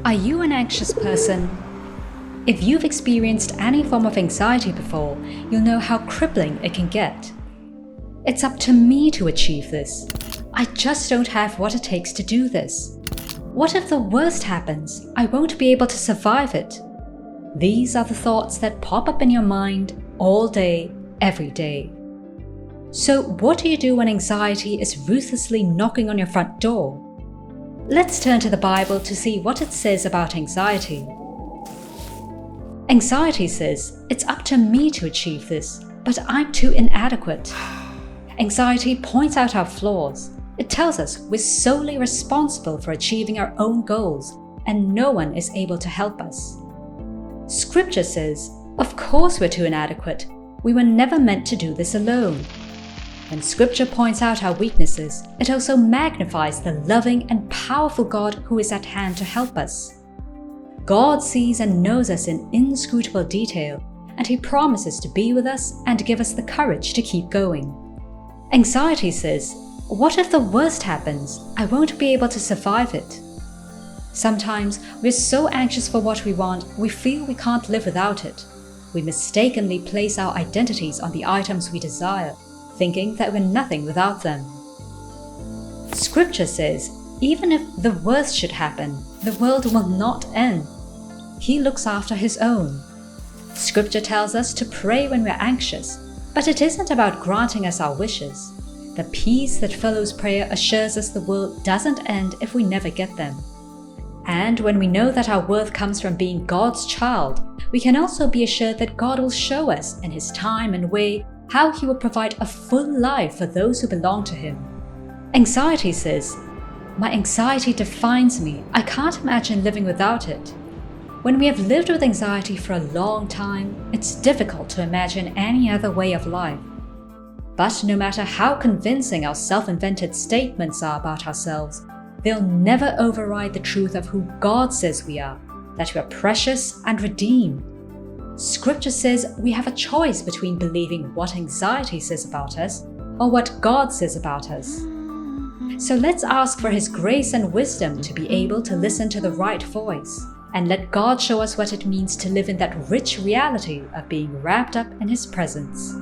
Are you an anxious person? If you've experienced any form of anxiety before, you'll know how crippling it can get. It's up to me to achieve this. I just don't have what it takes to do this. What if the worst happens? I won't be able to survive it. These are the thoughts that pop up in your mind all day, every day. So what do you do when anxiety is ruthlessly knocking on your front door? Let's turn to the Bible to see what it says about anxiety. Anxiety says, it's up to me to achieve this, but I'm too inadequate. Anxiety points out our flaws. It tells us we're solely responsible for achieving our own goals, and no one is able to help us. Scripture says, of course we're too inadequate. We were never meant to do this alone. When Scripture points out our weaknesses, it also magnifies the loving and powerful God who is at hand to help us. God sees and knows us in inscrutable detail, and He promises to be with us and give us the courage to keep going. Anxiety says, what if the worst happens? I won't be able to survive it. Sometimes we're so anxious for what we want, we feel we can't live without it. We mistakenly place our identities on the items we desire, thinking that we're nothing without them. Scripture says, even if the worst should happen, the world will not end. He looks after His own. Scripture tells us to pray when we're anxious, but it isn't about granting us our wishes. The peace that follows prayer assures us the world doesn't end if we never get them. And when we know that our worth comes from being God's child, we can also be assured that God will show us in His time and way how He will provide a full life for those who belong to Him. Anxiety says, my anxiety defines me. I can't imagine living without it. When we have lived with anxiety for a long time, it's difficult to imagine any other way of life. But no matter how convincing our self-invented statements are about ourselves, they'll never override the truth of who God says we are, that we are precious and redeemed. Scripture says we have a choice between believing what anxiety says about us or what God says about us. So let's ask for His grace and wisdom to be able to listen to the right voice, and let God show us what it means to live in that rich reality of being wrapped up in His presence.